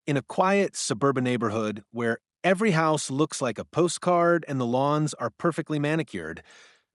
In a quiet suburban neighborhood where every house looks like a postcard and the lawns are perfectly manicured,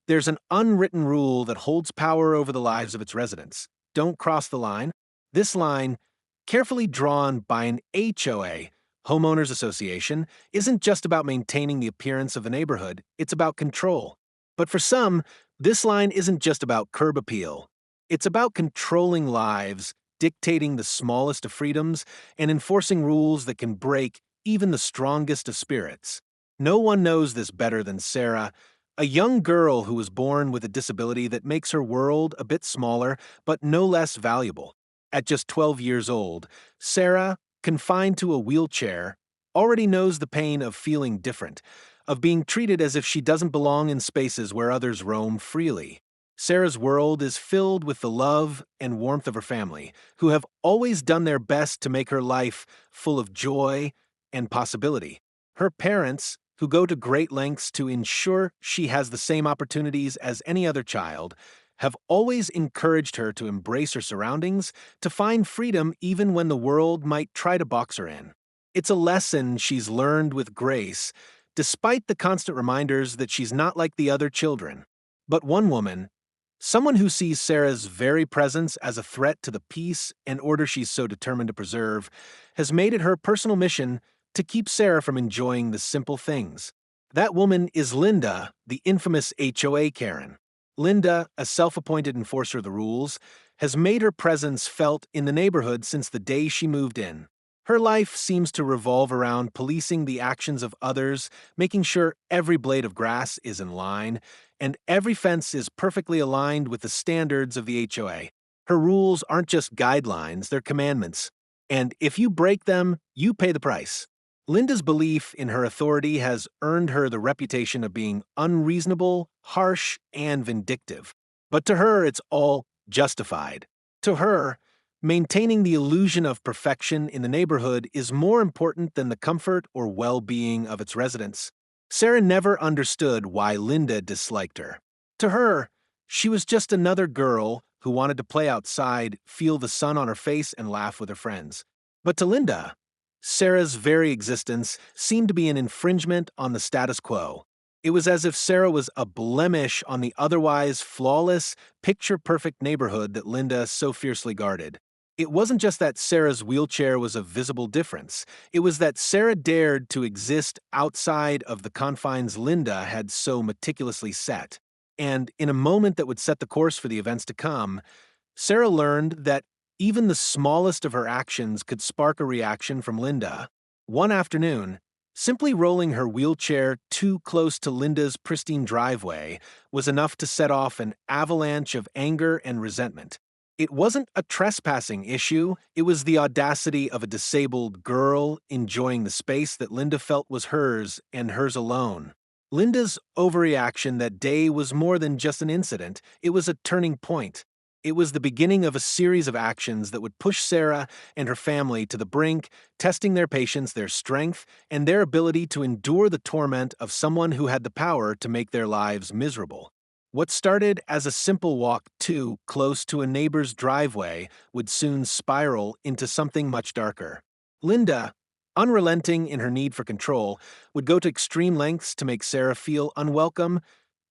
there's an unwritten rule that holds power over the lives of its residents. Don't cross the line. This line, carefully drawn by an HOA, Homeowners Association, isn't just about maintaining the appearance of the neighborhood, it's about control. But for some, this line isn't just about curb appeal. It's about controlling lives, dictating the smallest of freedoms, and enforcing rules that can break even the strongest of spirits. No one knows this better than Sarah, a young girl who was born with a disability that makes her world a bit smaller, but no less valuable. At just 12 years old, Sarah, confined to a wheelchair, already knows the pain of feeling different, of being treated as if she doesn't belong in spaces where others roam freely. Sarah's world is filled with the love and warmth of her family, who have always done their best to make her life full of joy and possibility. Her parents, who go to great lengths to ensure she has the same opportunities as any other child, have always encouraged her to embrace her surroundings, to find freedom even when the world might try to box her in. It's a lesson she's learned with grace, despite the constant reminders that she's not like the other children. But one woman, someone who sees Sarah's very presence as a threat to the peace and order she's so determined to preserve, has made it her personal mission to keep Sarah from enjoying the simple things. That woman is Linda, the infamous HOA Karen. Linda, a self-appointed enforcer of the rules, has made her presence felt in the neighborhood since the day she moved in. Her life seems to revolve around policing the actions of others, making sure every blade of grass is in line, and every fence is perfectly aligned with the standards of the HOA. Her rules aren't just guidelines, they're commandments. And if you break them, you pay the price. Linda's belief in her authority has earned her the reputation of being unreasonable, harsh, and vindictive. But to her, it's all justified. To her, maintaining the illusion of perfection in the neighborhood is more important than the comfort or well-being of its residents. Sarah never understood why Linda disliked her. To her, she was just another girl who wanted to play outside, feel the sun on her face, and laugh with her friends. But to Linda, Sarah's very existence seemed to be an infringement on the status quo. It was as if Sarah was a blemish on the otherwise flawless, picture-perfect neighborhood that Linda so fiercely guarded. It wasn't just that Sarah's wheelchair was a visible difference. It was that Sarah dared to exist outside of the confines Linda had so meticulously set. And in a moment that would set the course for the events to come, Sarah learned that even the smallest of her actions could spark a reaction from Linda. One afternoon, simply rolling her wheelchair too close to Linda's pristine driveway was enough to set off an avalanche of anger and resentment. It wasn't a trespassing issue, it was the audacity of a disabled girl enjoying the space that Linda felt was hers and hers alone. Linda's overreaction that day was more than just an incident, it was a turning point. It was the beginning of a series of actions that would push Sarah and her family to the brink, testing their patience, their strength, and their ability to endure the torment of someone who had the power to make their lives miserable. What started as a simple walk too close to a neighbor's driveway would soon spiral into something much darker. Linda, unrelenting in her need for control, would go to extreme lengths to make Sarah feel unwelcome,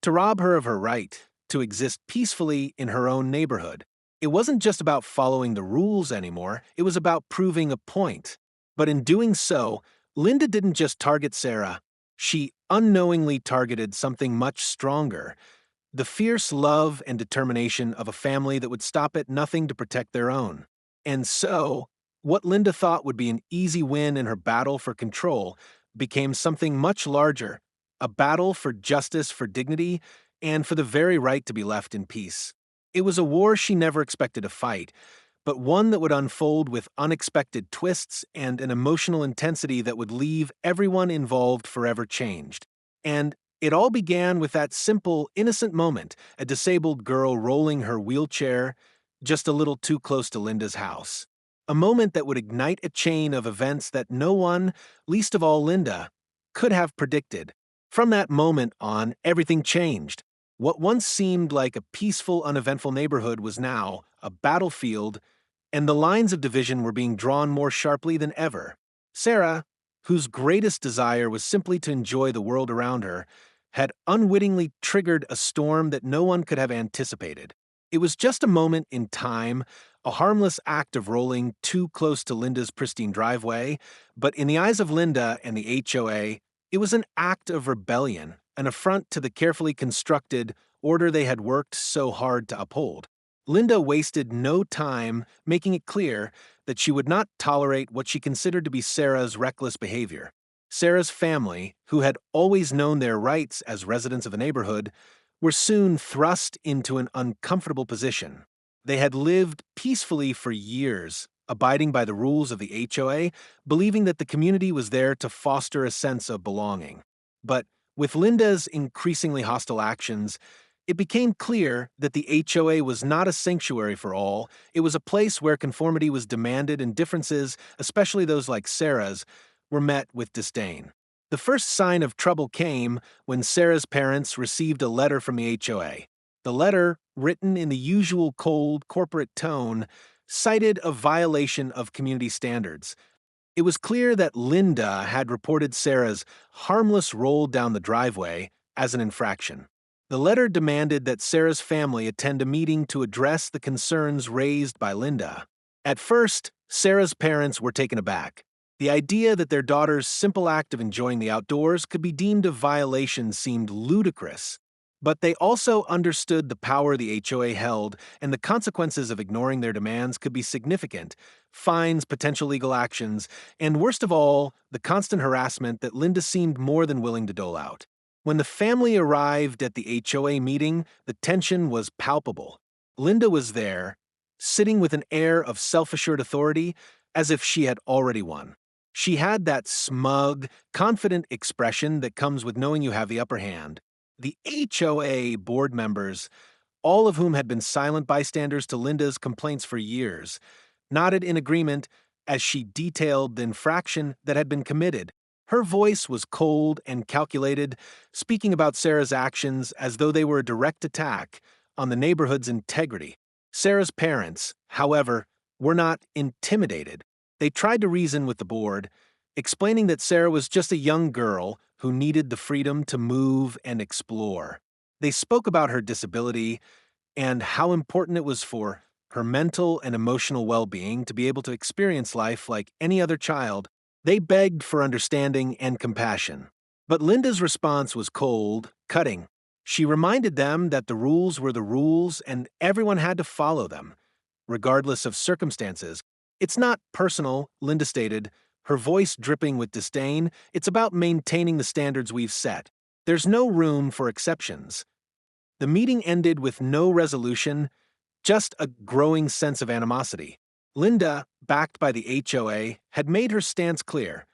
to rob her of her right to exist peacefully in her own neighborhood. It wasn't just about following the rules anymore, it was about proving a point. But in doing so, Linda didn't just target Sarah. She unknowingly targeted something much stronger: the fierce love and determination of a family that would stop at nothing to protect their own. And so, what Linda thought would be an easy win in her battle for control became something much larger, a battle for justice, for dignity, and for the very right to be left in peace. It was a war she never expected to fight, but one that would unfold with unexpected twists and an emotional intensity that would leave everyone involved forever changed. And it all began with that simple, innocent moment, a disabled girl rolling her wheelchair just a little too close to Linda's house. A moment that would ignite a chain of events that no one, least of all Linda, could have predicted. From that moment on, everything changed. What once seemed like a peaceful, uneventful neighborhood was now a battlefield, and the lines of division were being drawn more sharply than ever. Sarah, whose greatest desire was simply to enjoy the world around her, had unwittingly triggered a storm that no one could have anticipated. It was just a moment in time, a harmless act of rolling too close to Linda's pristine driveway, but in the eyes of Linda and the HOA, it was an act of rebellion, an affront to the carefully constructed order they had worked so hard to uphold. Linda wasted no time making it clear that she would not tolerate what she considered to be Sarah's reckless behavior. Sarah's family, who had always known their rights as residents of the neighborhood, were soon thrust into an uncomfortable position. They had lived peacefully for years, abiding by the rules of the HOA, believing that the community was there to foster a sense of belonging. But with Linda's increasingly hostile actions, it became clear that the HOA was not a sanctuary for all. It was a place where conformity was demanded and differences, especially those like Sarah's, were met with disdain. The first sign of trouble came when Sarah's parents received a letter from the HOA. The letter, written in the usual cold, corporate tone, cited a violation of community standards. It was clear that Linda had reported Sarah's harmless roll down the driveway as an infraction. The letter demanded that Sarah's family attend a meeting to address the concerns raised by Linda. At first, Sarah's parents were taken aback. The idea that their daughter's simple act of enjoying the outdoors could be deemed a violation seemed ludicrous. But they also understood the power the HOA held, and the consequences of ignoring their demands could be significant: fines, potential legal actions, and worst of all, the constant harassment that Linda seemed more than willing to dole out. When the family arrived at the HOA meeting, the tension was palpable. Linda was there, sitting with an air of self-assured authority, as if she had already won. She had that smug, confident expression that comes with knowing you have the upper hand. The HOA board members, all of whom had been silent bystanders to Linda's complaints for years, nodded in agreement as she detailed the infraction that had been committed. Her voice was cold and calculated, speaking about Sarah's actions as though they were a direct attack on the neighborhood's integrity. Sarah's parents, however, were not intimidated. They tried to reason with the board, explaining that Sarah was just a young girl who needed the freedom to move and explore. They spoke about her disability and how important it was for her mental and emotional well-being to be able to experience life like any other child. They begged for understanding and compassion. But Linda's response was cold, cutting. She reminded them that the rules were the rules and everyone had to follow them, regardless of circumstances. "It's not personal," Linda stated, her voice dripping with disdain. "It's about maintaining the standards we've set. There's no room for exceptions." The meeting ended with no resolution, just a growing sense of animosity. Linda, backed by the HOA, had made her stance clear.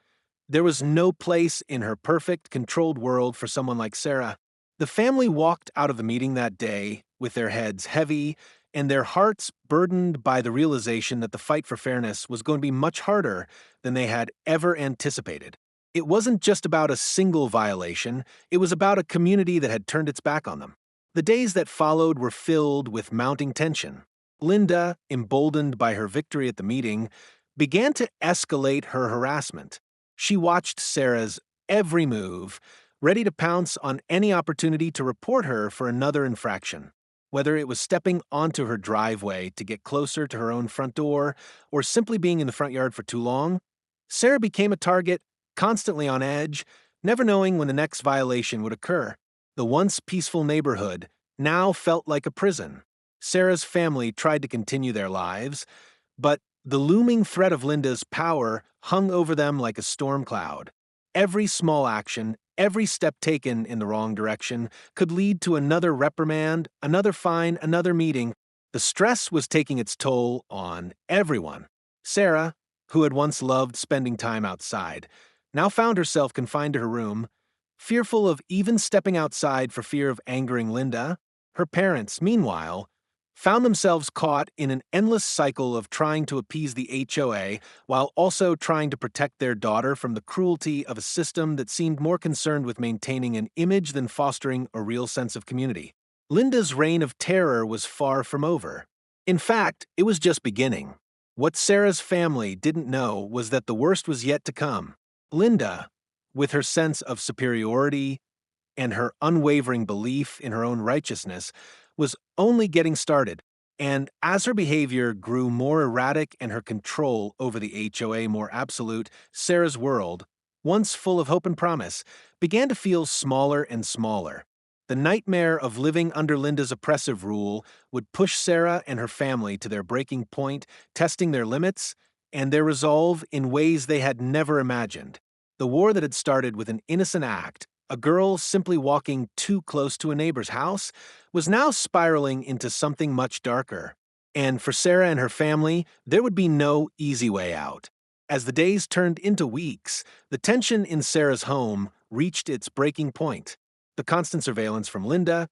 There was no place in her perfect, controlled world for someone like Sarah. The family walked out of the meeting that day with their heads heavy and their hearts burdened by the realization that the fight for fairness was going to be much harder than they had ever anticipated. It wasn't just about a single violation, it was about a community that had turned its back on them. The days that followed were filled with mounting tension. Linda, emboldened by her victory at the meeting, began to escalate her harassment. She watched Sarah's every move, ready to pounce on any opportunity to report her for another infraction. Whether it was stepping onto her driveway to get closer to her own front door, or simply being in the front yard for too long, Sarah became a target, constantly on edge, never knowing when the next violation would occur. The once peaceful neighborhood now felt like a prison. Sarah's family tried to continue their lives, but the looming threat of Linda's power hung over them like a storm cloud. Every small action, every step taken in the wrong direction could lead to another reprimand, another fine, another meeting. The stress was taking its toll on everyone. Sarah, who had once loved spending time outside, now found herself confined to her room, fearful of even stepping outside for fear of angering Linda. Her parents, meanwhile, found themselves caught in an endless cycle of trying to appease the HOA while also trying to protect their daughter from the cruelty of a system that seemed more concerned with maintaining an image than fostering a real sense of community. Linda's reign of terror was far from over. In fact, it was just beginning. What Sarah's family didn't know was that the worst was yet to come. Linda, with her sense of superiority and her unwavering belief in her own righteousness, was only getting started. And as her behavior grew more erratic and her control over the HOA more absolute, Sarah's world, once full of hope and promise, began to feel smaller and smaller. The nightmare of living under Linda's oppressive rule would push Sarah and her family to their breaking point, testing their limits and their resolve in ways they had never imagined. The war that had started with an innocent act, a girl simply walking too close to a neighbor's house, was now spiraling into something much darker. And for Sarah and her family, there would be no easy way out. As the days turned into weeks, the tension in Sarah's home reached its breaking point. The constant surveillance from Linda,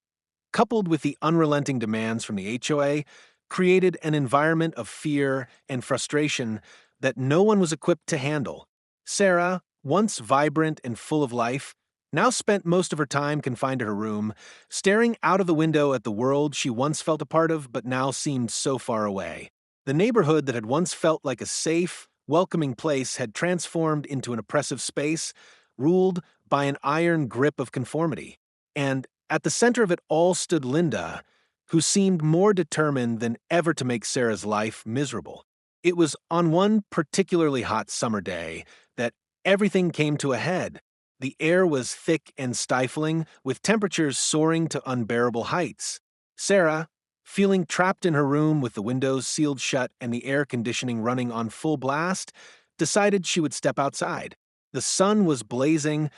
coupled with the unrelenting demands from the HOA, created an environment of fear and frustration that no one was equipped to handle. Sarah, once vibrant and full of life, now spent most of her time confined to her room, staring out of the window at the world she once felt a part of but now seemed so far away. The neighborhood that had once felt like a safe, welcoming place had transformed into an oppressive space, ruled by an iron grip of conformity. And at the center of it all stood Linda, who seemed more determined than ever to make Sarah's life miserable. It was on one particularly hot summer day that everything came to a head. The air was thick and stifling, with temperatures soaring to unbearable heights. Sarah, feeling trapped in her room with the windows sealed shut and the air conditioning running on full blast, decided she would step outside. The sun was blazing,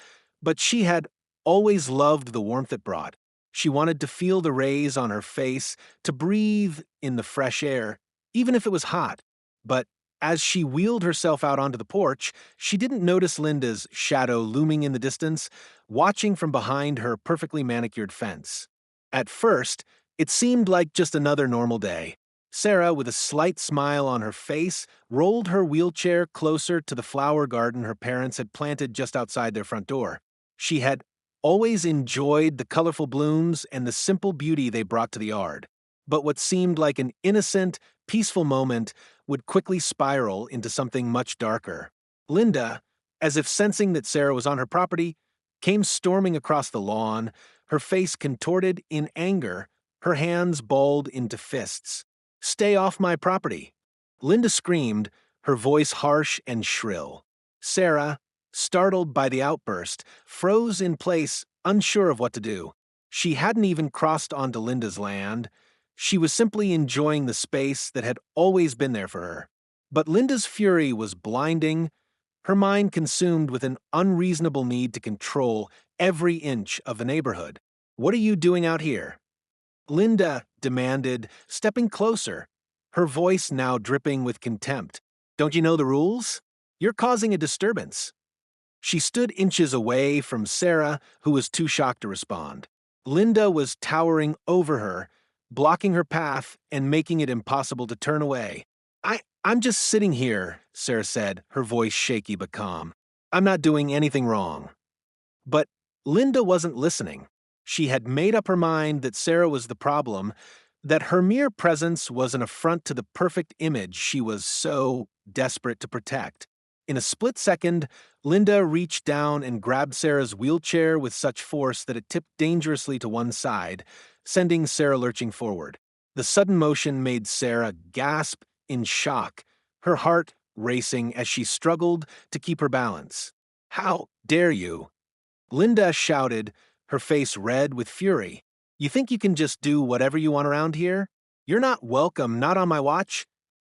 but she had always loved the warmth it brought. She wanted to feel the rays on her face, to breathe in the fresh air, even if it was hot. But as she wheeled herself out onto the porch, she didn't notice Linda's shadow looming in the distance, watching from behind her perfectly manicured fence. At first, it seemed like just another normal day. Sarah, with a slight smile on her face, rolled her wheelchair closer to the flower garden her parents had planted just outside their front door. She had always enjoyed the colorful blooms and the simple beauty they brought to the yard. But what seemed like an innocent, peaceful moment would quickly spiral into something much darker. Linda, as if sensing that Sarah was on her property, came storming across the lawn, her face contorted in anger, her hands balled into fists. "Stay off my property!" Linda screamed, her voice harsh and shrill. Sarah, startled by the outburst, froze in place, unsure of what to do. She hadn't even crossed onto Linda's land. She was simply enjoying the space that had always been there for her. But Linda's fury was blinding, her mind consumed with an unreasonable need to control every inch of the neighborhood. "What are you doing out here?" Linda demanded, stepping closer, her voice now dripping with contempt. "Don't you know the rules? You're causing a disturbance." She stood inches away from Sarah, who was too shocked to respond. Linda was towering over her, blocking her path and making it impossible to turn away. I'm just sitting here," Sarah said, her voice shaky but calm. "I'm not doing anything wrong." But Linda wasn't listening. She had made up her mind that Sarah was the problem, that her mere presence was an affront to the perfect image she was so desperate to protect. In a split second, Linda reached down and grabbed Sarah's wheelchair with such force that it tipped dangerously to one side, sending Sarah lurching forward. The sudden motion made Sarah gasp in shock, her heart racing as she struggled to keep her balance. "How dare you?" Linda shouted, her face red with fury. "You think you can just do whatever you want around here? You're not welcome, not on my watch."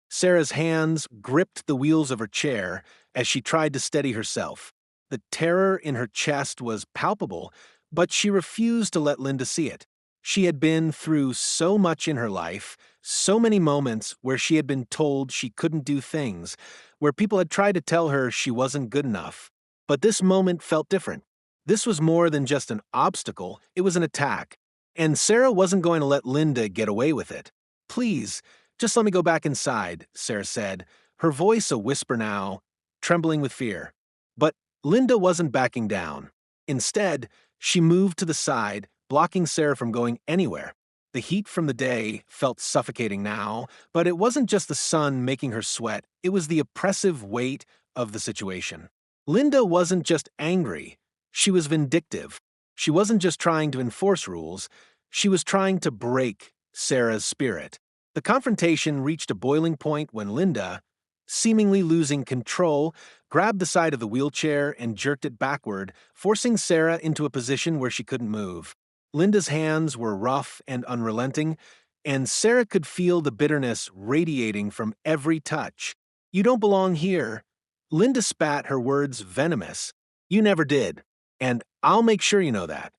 Sarah's hands gripped the wheels of her chair as she tried to steady herself. The terror in her chest was palpable, but she refused to let Linda see it. She had been through so much in her life, so many moments where she had been told she couldn't do things, where people had tried to tell her she wasn't good enough. But this moment felt different. This was more than just an obstacle, it was an attack. And Sarah wasn't going to let Linda get away with it. "Please, just let me go back inside," Sarah said, her voice a whisper now, trembling with fear. But Linda wasn't backing down. Instead, she moved to the side, blocking Sarah from going anywhere. The heat from the day felt suffocating now, but it wasn't just the sun making her sweat, it was the oppressive weight of the situation. Linda wasn't just angry, she was vindictive. She wasn't just trying to enforce rules, she was trying to break Sarah's spirit. The confrontation reached a boiling point when Linda, seemingly losing control, grabbed the side of the wheelchair and jerked it backward, forcing Sarah into a position where she couldn't move. Linda's hands were rough and unrelenting, and Sarah could feel the bitterness radiating from every touch. "You don't belong here." Linda spat, her words venomous. "You never did. And I'll make sure you know that."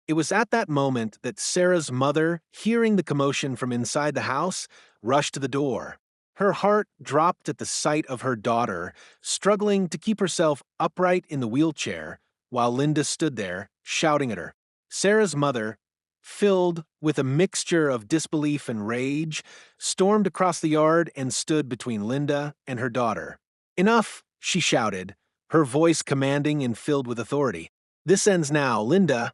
It was at that moment that Sarah's mother, hearing the commotion from inside the house, rushed to the door. Her heart dropped at the sight of her daughter, struggling to keep herself upright in the wheelchair, while Linda stood there, shouting at her. Sarah's mother, filled with a mixture of disbelief and rage, stormed across the yard and stood between Linda and her daughter. "Enough," she shouted, her voice commanding and filled with authority. "This ends now, Linda."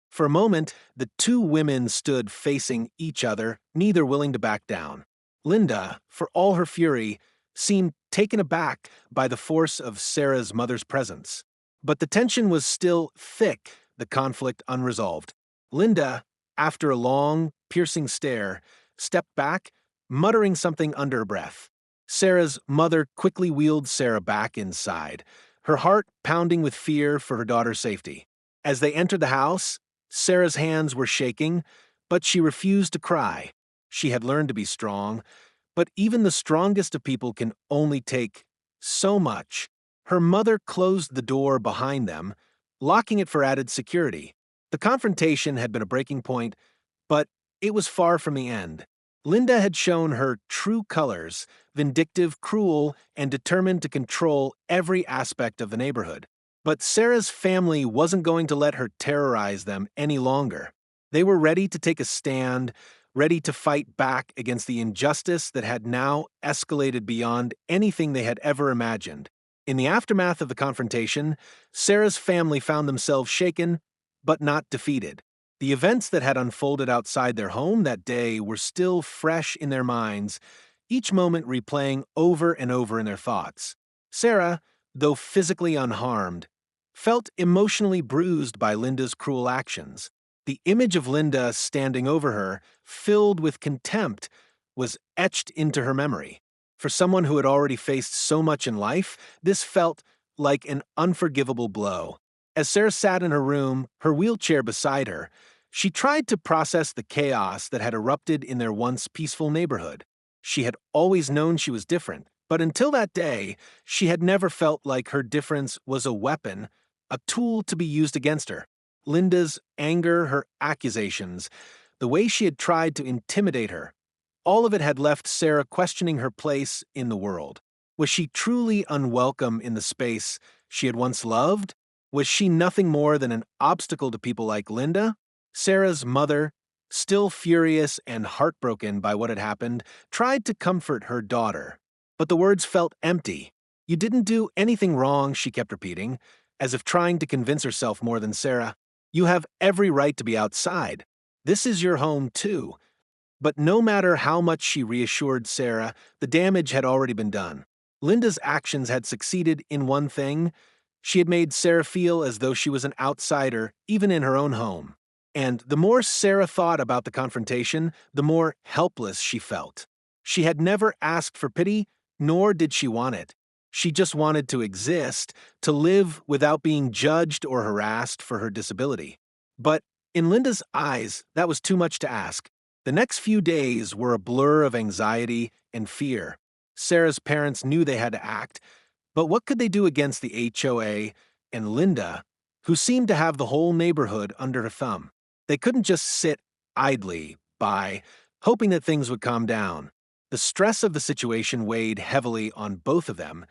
For a moment, the two women stood facing each other, neither willing to back down. Linda, for all her fury, seemed taken aback by the force of Sarah's mother's presence. But the tension was still thick, the conflict unresolved. Linda, after a long, piercing stare, stepped back, muttering something under her breath. Sarah's mother quickly wheeled Sarah back inside, her heart pounding with fear for her daughter's safety. As they entered the house, Sarah's hands were shaking, but she refused to cry. She had learned to be strong, but even the strongest of people can only take so much. Her mother closed the door behind them, locking it for added security. The confrontation had been a breaking point, but it was far from the end. Linda had shown her true colors, vindictive, cruel, and determined to control every aspect of the neighborhood. But Sarah's family wasn't going to let her terrorize them any longer. They were ready to take a stand, ready to fight back against the injustice that had now escalated beyond anything they had ever imagined. In the aftermath of the confrontation, Sarah's family found themselves shaken, but not defeated. The events that had unfolded outside their home that day were still fresh in their minds, each moment replaying over and over in their thoughts. Sarah, though physically unharmed, felt emotionally bruised by Linda's cruel actions. The image of Linda standing over her, filled with contempt, was etched into her memory. For someone who had already faced so much in life, this felt like an unforgivable blow. As Sarah sat in her room, her wheelchair beside her, she tried to process the chaos that had erupted in their once peaceful neighborhood. She had always known she was different, but until that day, she had never felt like her difference was a weapon, a tool to be used against her. Linda's anger, her accusations, the way she had tried to intimidate her, all of it had left Sarah questioning her place in the world. Was she truly unwelcome in the space she had once loved? Was she nothing more than an obstacle to people like Linda? Sarah's mother, still furious and heartbroken by what had happened, tried to comfort her daughter. But the words felt empty. "You didn't do anything wrong," she kept repeating, as if trying to convince herself more than Sarah. "You have every right to be outside. This is your home, too." But no matter how much she reassured Sarah, the damage had already been done. Linda's actions had succeeded in one thing. She had made Sarah feel as though she was an outsider, even in her own home. And the more Sarah thought about the confrontation, the more helpless she felt. She had never asked for pity, nor did she want it. She just wanted to exist, to live without being judged or harassed for her disability. But in Linda's eyes, that was too much to ask. The next few days were a blur of anxiety and fear. Sarah's parents knew they had to act, but what could they do against the HOA and Linda, who seemed to have the whole neighborhood under her thumb? They couldn't just sit idly by, hoping that things would calm down. The stress of the situation weighed heavily on both of them,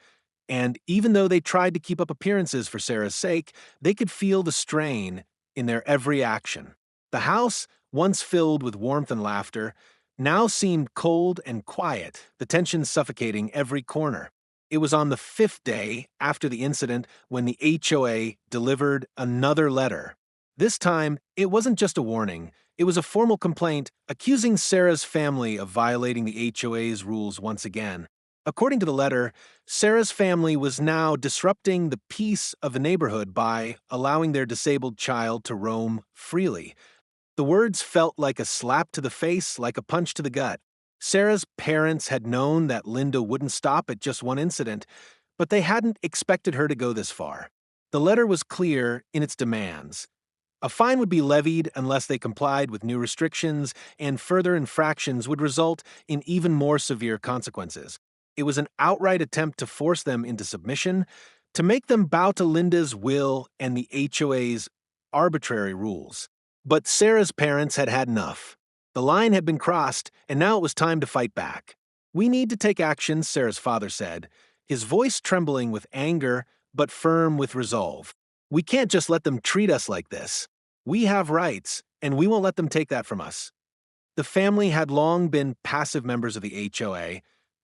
and even though they tried to keep up appearances for Sarah's sake, they could feel the strain in their every action. The house, once filled with warmth and laughter, now seemed cold and quiet, the tension suffocating every corner. It was on the 5th day after the incident when the HOA delivered another letter. This time, it wasn't just a warning, it was a formal complaint accusing Sarah's family of violating the HOA's rules once again. According to the letter, Sarah's family was now disrupting the peace of the neighborhood by allowing their disabled child to roam freely. The words felt like a slap to the face, like a punch to the gut. Sarah's parents had known that Linda wouldn't stop at just one incident, but they hadn't expected her to go this far. The letter was clear in its demands. A fine would be levied unless they complied with new restrictions, and further infractions would result in even more severe consequences. It was an outright attempt to force them into submission, to make them bow to Linda's will and the HOA's arbitrary rules. But Sarah's parents had had enough. The line had been crossed, and now it was time to fight back. "We need to take action," Sarah's father said, his voice trembling with anger but firm with resolve. "We can't just let them treat us like this. We have rights, and we won't let them take that from us." The family had long been passive members of the HOA,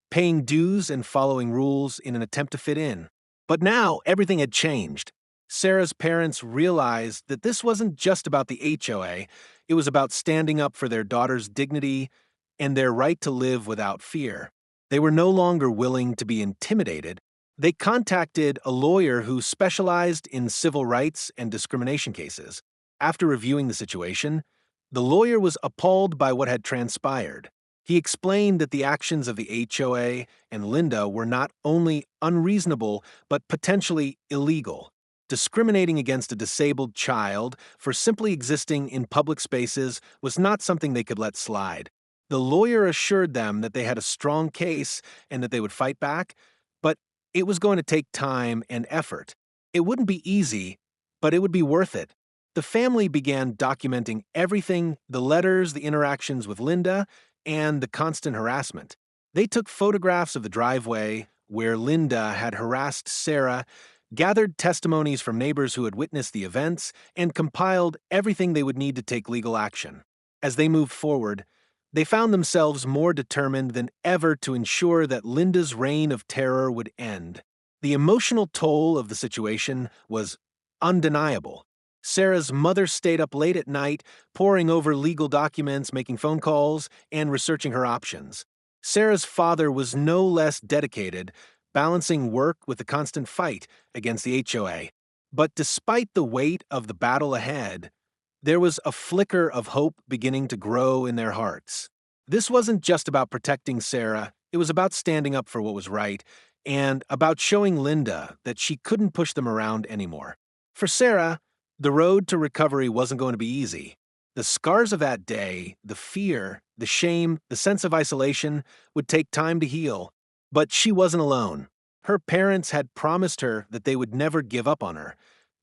paying dues and following rules in an attempt to fit in. But now everything had changed. Sarah's parents realized that this wasn't just about the HOA, it was about standing up for their daughter's dignity and their right to live without fear. They were no longer willing to be intimidated. They contacted a lawyer who specialized in civil rights and discrimination cases. After reviewing the situation, the lawyer was appalled by what had transpired. He explained that the actions of the HOA and Linda were not only unreasonable but potentially illegal. Discriminating against a disabled child for simply existing in public spaces was not something they could let slide. The lawyer assured them that they had a strong case and that they would fight back, but it was going to take time and effort. It wouldn't be easy, but it would be worth it. The family began documenting everything: the letters, the interactions with Linda, and the constant harassment. They took photographs of the driveway where Linda had harassed Sarah, gathered testimonies from neighbors who had witnessed the events, and compiled everything they would need to take legal action. As they moved forward, they found themselves more determined than ever to ensure that Linda's reign of terror would end. The emotional toll of the situation was undeniable. Sarah's mother stayed up late at night, poring over legal documents, making phone calls, and researching her options. Sarah's father was no less dedicated, balancing work with the constant fight against the HOA. But despite the weight of the battle ahead, there was a flicker of hope beginning to grow in their hearts. This wasn't just about protecting Sarah, it was about standing up for what was right, and about showing Linda that she couldn't push them around anymore. For Sarah, the road to recovery wasn't going to be easy. The scars of that day, the fear, the shame, the sense of isolation, would take time to heal. But she wasn't alone. Her parents had promised her that they would never give up on her,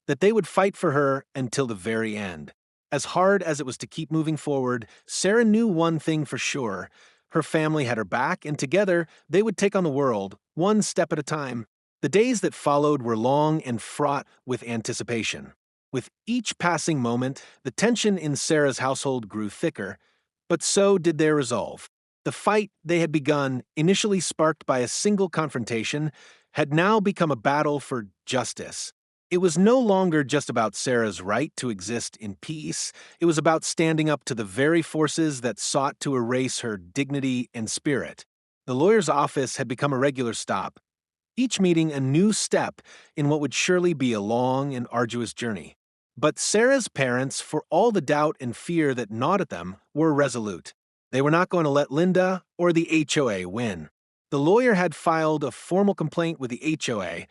that they would fight for her until the very end. As hard as it was to keep moving forward, Sarah knew one thing for sure. Her family had her back, and together they would take on the world, one step at a time. The days that followed were long and fraught with anticipation. With each passing moment, the tension in Sarah's household grew thicker, but so did their resolve. The fight they had begun, initially sparked by a single confrontation, had now become a battle for justice. It was no longer just about Sarah's right to exist in peace. It was about standing up to the very forces that sought to erase her dignity and spirit. The lawyer's office had become a regular stop, each meeting a new step in what would surely be a long and arduous journey. But Sarah's parents, for all the doubt and fear that gnawed at them, were resolute. They were not going to let Linda or the HOA win. The lawyer had filed a formal complaint with the HOA,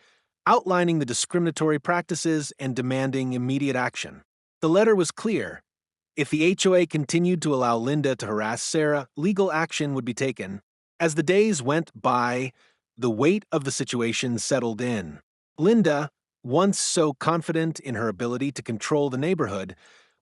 outlining the discriminatory practices and demanding immediate action. The letter was clear. If the HOA continued to allow Linda to harass Sarah, legal action would be taken. As the days went by, the weight of the situation settled in. Linda, once so confident in her ability to control the neighborhood,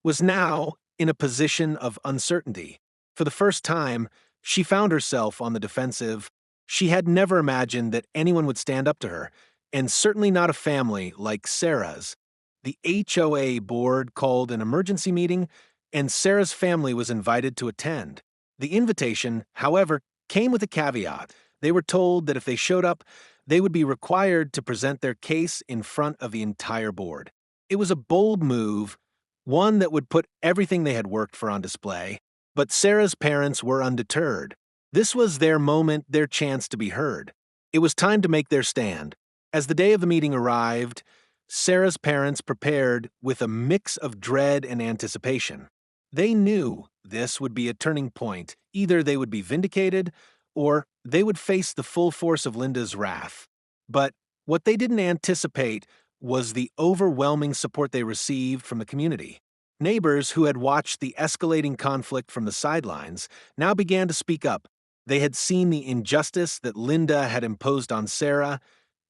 was now in a position of uncertainty. For the first time, she found herself on the defensive. She had never imagined that anyone would stand up to her, and certainly not a family like Sarah's. The HOA board called an emergency meeting, and Sarah's family was invited to attend. The invitation, however, came with a caveat. They were told that if they showed up, they would be required to present their case in front of the entire board. It was a bold move, one that would put everything they had worked for on display. But Sarah's parents were undeterred. This was their moment, their chance to be heard. It was time to make their stand. As the day of the meeting arrived, Sarah's parents prepared with a mix of dread and anticipation. They knew this would be a turning point. Either they would be vindicated, or they would face the full force of Linda's wrath. But what they didn't anticipate was the overwhelming support they received from the community. Neighbors who had watched the escalating conflict from the sidelines now began to speak up. They had seen the injustice that Linda had imposed on Sarah,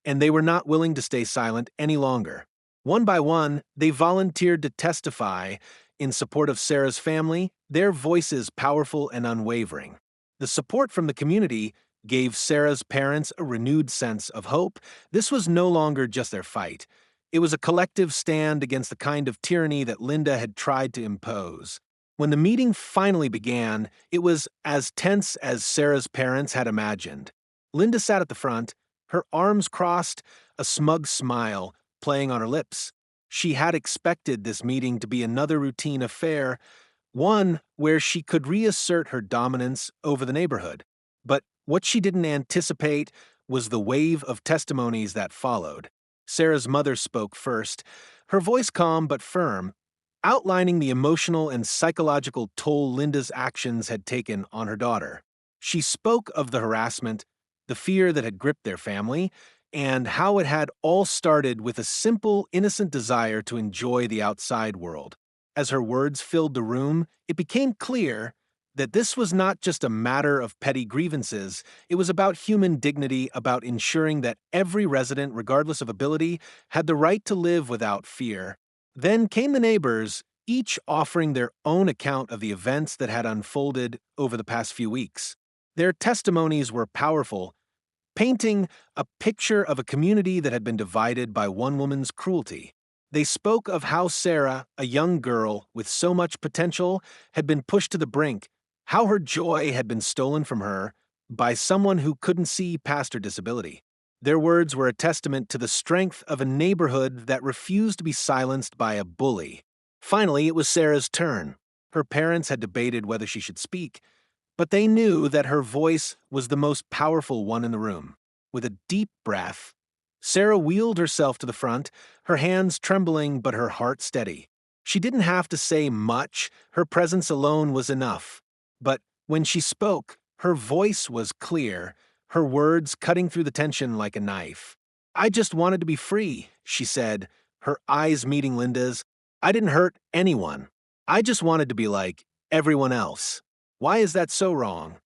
and they were not willing to stay silent any longer. One by one, they volunteered to testify in support of Sarah's family, their voices powerful and unwavering. The support from the community gave Sarah's parents a renewed sense of hope. This was no longer just their fight. It was a collective stand against the kind of tyranny that Linda had tried to impose. When the meeting finally began, it was as tense as Sarah's parents had imagined. Linda sat at the front, her arms crossed, a smug smile playing on her lips. She had expected this meeting to be another routine affair, one where she could reassert her dominance over the neighborhood. But what she didn't anticipate was the wave of testimonies that followed. Sarah's mother spoke first, her voice calm but firm, outlining the emotional and psychological toll Linda's actions had taken on her daughter. She spoke of the harassment, the fear that had gripped their family, and how it had all started with a simple, innocent desire to enjoy the outside world. As her words filled the room, it became clear that this was not just a matter of petty grievances, it was about human dignity, about ensuring that every resident, regardless of ability, had the right to live without fear. Then came the neighbors, each offering their own account of the events that had unfolded over the past few weeks. Their testimonies were powerful, painting a picture of a community that had been divided by one woman's cruelty. They spoke of how Sarah, a young girl with so much potential, had been pushed to the brink, how her joy had been stolen from her by someone who couldn't see past her disability. Their words were a testament to the strength of a neighborhood that refused to be silenced by a bully. Finally, it was Sarah's turn. Her parents had debated whether she should speak, but they knew that her voice was the most powerful one in the room. With a deep breath, Sarah wheeled herself to the front, her hands trembling but her heart steady. She didn't have to say much, her presence alone was enough. But when she spoke, her voice was clear, her words cutting through the tension like a knife. "I just wanted to be free," she said, her eyes meeting Linda's. "I didn't hurt anyone. I just wanted to be like everyone else. Why is that so wrong?"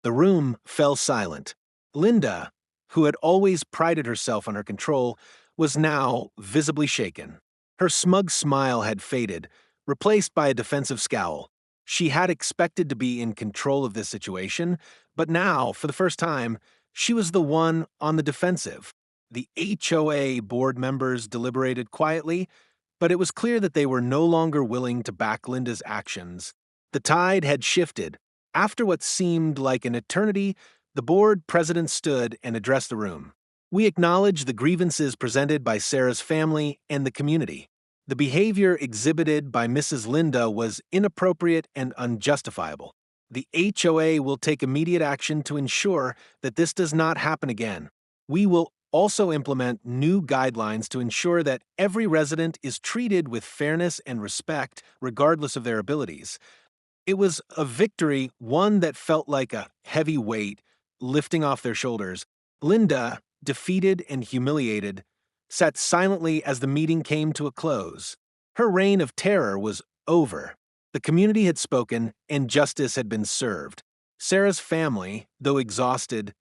The room fell silent. Linda, who had always prided herself on her control, was now visibly shaken. Her smug smile had faded, replaced by a defensive scowl. She had expected to be in control of this situation, but now, for the first time, she was the one on the defensive. The HOA board members deliberated quietly, but it was clear that they were no longer willing to back Linda's actions. The tide had shifted. After what seemed like an eternity, the board president stood and addressed the room. "We acknowledge the grievances presented by Sarah's family and the community. The behavior exhibited by Mrs. Linda was inappropriate and unjustifiable. The HOA will take immediate action to ensure that this does not happen again. We will also implement new guidelines to ensure that every resident is treated with fairness and respect, regardless of their abilities." It was a victory, one that felt like a heavy weight lifting off their shoulders. Linda, defeated and humiliated, sat silently as the meeting came to a close. Her reign of terror was over. The community had spoken, and justice had been served. Sarah's family, though exhausted,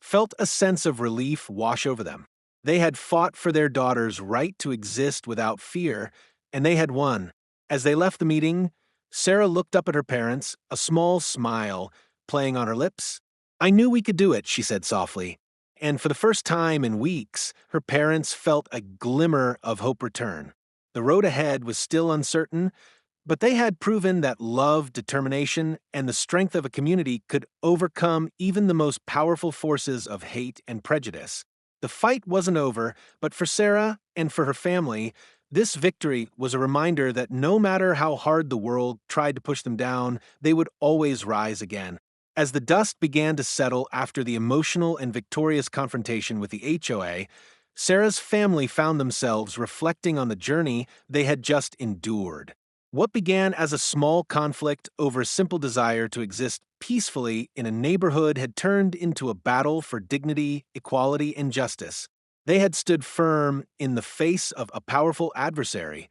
felt a sense of relief wash over them. They had fought for their daughter's right to exist without fear, and they had won. As they left the meeting, Sarah looked up at her parents, a small smile playing on her lips. "I knew we could do it," she said softly. And for the first time in weeks, her parents felt a glimmer of hope return. The road ahead was still uncertain, but they had proven that love, determination, and the strength of a community could overcome even the most powerful forces of hate and prejudice. The fight wasn't over, but for Sarah and for her family, This victory was a reminder that no matter how hard the world tried to push them down, they would always rise again. As the dust began to settle after the emotional and victorious confrontation with the HOA, Sarah's family found themselves reflecting on the journey they had just endured. What began as a small conflict over a simple desire to exist peacefully in a neighborhood had turned into a battle for dignity, equality, and justice. They had stood firm in the face of a powerful adversary,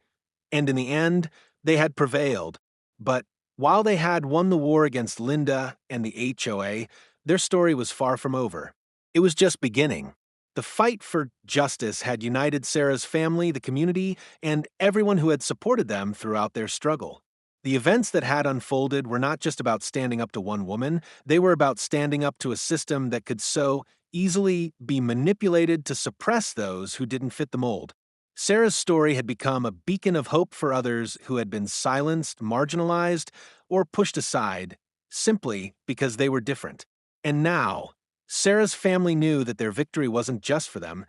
and in the end, they had prevailed. But while they had won the war against Linda and the HOA, their story was far from over. It was just beginning. The fight for justice had united Sarah's family, the community, and everyone who had supported them throughout their struggle. The events that had unfolded were not just about standing up to one woman, they were about standing up to a system that could so easily be manipulated to suppress those who didn't fit the mold. Sarah's story had become a beacon of hope for others who had been silenced, marginalized, or pushed aside simply because they were different. And now, Sarah's family knew that their victory wasn't just for them,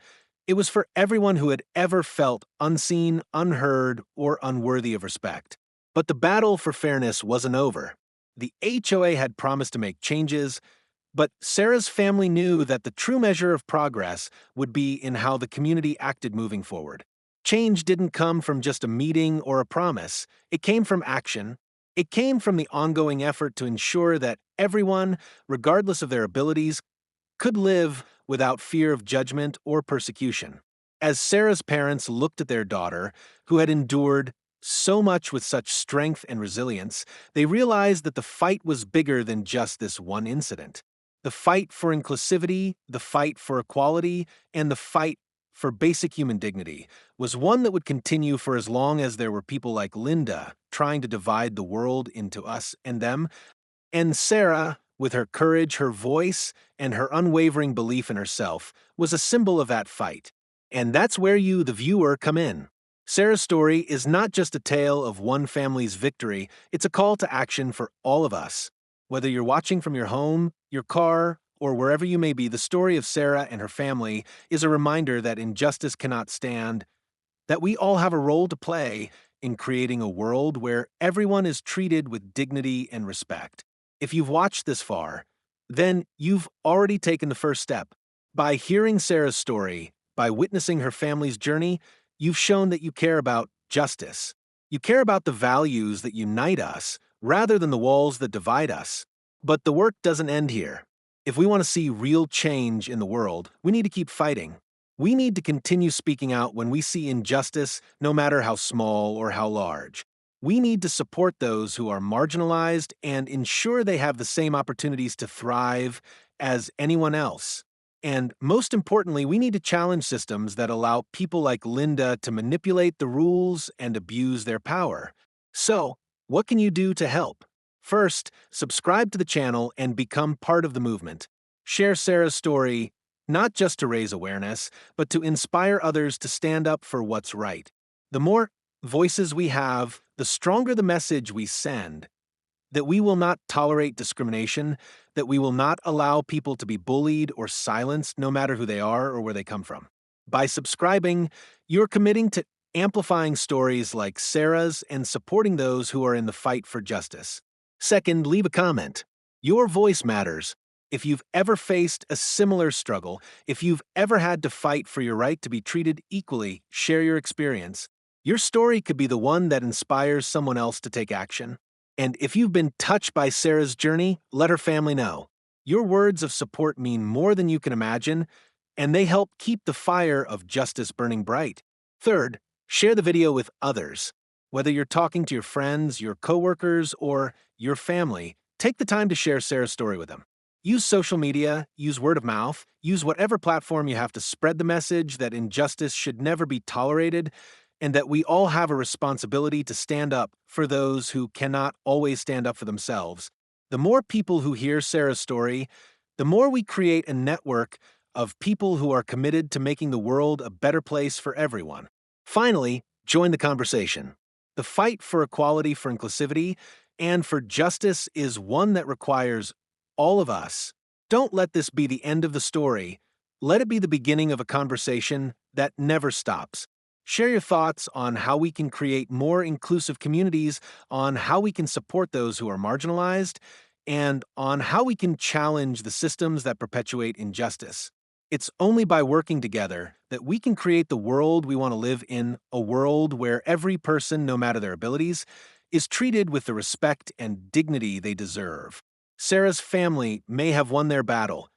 it was for everyone who had ever felt unseen, unheard, or unworthy of respect. But the battle for fairness wasn't over. The HOA had promised to make changes, but Sarah's family knew that the true measure of progress would be in how the community acted moving forward. Change didn't come from just a meeting or a promise. It came from action. It came from the ongoing effort to ensure that everyone, regardless of their abilities, could live without fear of judgment or persecution. As Sarah's parents looked at their daughter, who had endured so much with such strength and resilience, they realized that the fight was bigger than just this one incident. The fight for inclusivity, the fight for equality, and the fight for basic human dignity was one that would continue for as long as there were people like Linda trying to divide the world into us and them, and Sarah, with her courage, her voice, and her unwavering belief in herself, was a symbol of that fight. And that's where you, the viewer, come in. Sarah's story is not just a tale of one family's victory, it's a call to action for all of us. Whether you're watching from your home, your car, or wherever you may be, the story of Sarah and her family is a reminder that injustice cannot stand, that we all have a role to play in creating a world where everyone is treated with dignity and respect. If you've watched this far, then you've already taken the first step. By hearing Sarah's story, by witnessing her family's journey, you've shown that you care about justice. You care about the values that unite us rather than the walls that divide us. But the work doesn't end here. If we want to see real change in the world, we need to keep fighting. We need to continue speaking out when we see injustice, no matter how small or how large. We need to support those who are marginalized and ensure they have the same opportunities to thrive as anyone else. And most importantly, we need to challenge systems that allow people like Linda to manipulate the rules and abuse their power. So, what can you do to help? First, subscribe to the channel and become part of the movement. Share Sarah's story, not just to raise awareness, but to inspire others to stand up for what's right. The more voices we have, the stronger the message we send, that we will not tolerate discrimination, that we will not allow people to be bullied or silenced no matter who they are or where they come from. By subscribing, you're committing to amplifying stories like Sarah's and supporting those who are in the fight for justice. Second, leave a comment. Your voice matters. If you've ever faced a similar struggle, if you've ever had to fight for your right to be treated equally, share your experience. Your story could be the one that inspires someone else to take action. And if you've been touched by Sarah's journey, let her family know. Your words of support mean more than you can imagine, and they help keep the fire of justice burning bright. Third, share the video with others. Whether you're talking to your friends, your coworkers, or your family, take the time to share Sarah's story with them. Use social media, use word of mouth, use whatever platform you have to spread the message that injustice should never be tolerated, and that we all have a responsibility to stand up for those who cannot always stand up for themselves. The more people who hear Sarah's story, the more we create a network of people who are committed to making the world a better place for everyone. Finally, join the conversation. The fight for equality, for inclusivity, and for justice is one that requires all of us. Don't let this be the end of the story. Let it be the beginning of a conversation that never stops. Share your thoughts on how we can create more inclusive communities, on how we can support those who are marginalized, and on how we can challenge the systems that perpetuate injustice. It's only by working together that we can create the world we want to live in, a world where every person, no matter their abilities, is treated with the respect and dignity they deserve. Sarah's family may have won their battle,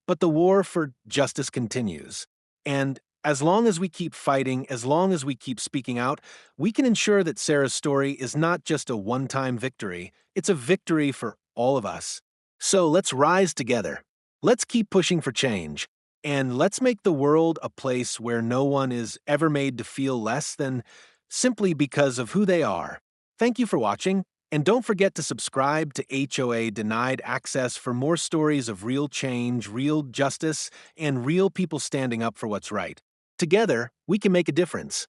but the war for justice continues. And as long as we keep fighting, as long as we keep speaking out, we can ensure that Sarah's story is not just a one time victory, it's a victory for all of us. So let's rise together. Let's keep pushing for change. And let's make the world a place where no one is ever made to feel less than simply because of who they are. Thank you for watching. And don't forget to subscribe to HOA Denied Access for more stories of real change, real justice, and real people standing up for what's right. Together, we can make a difference.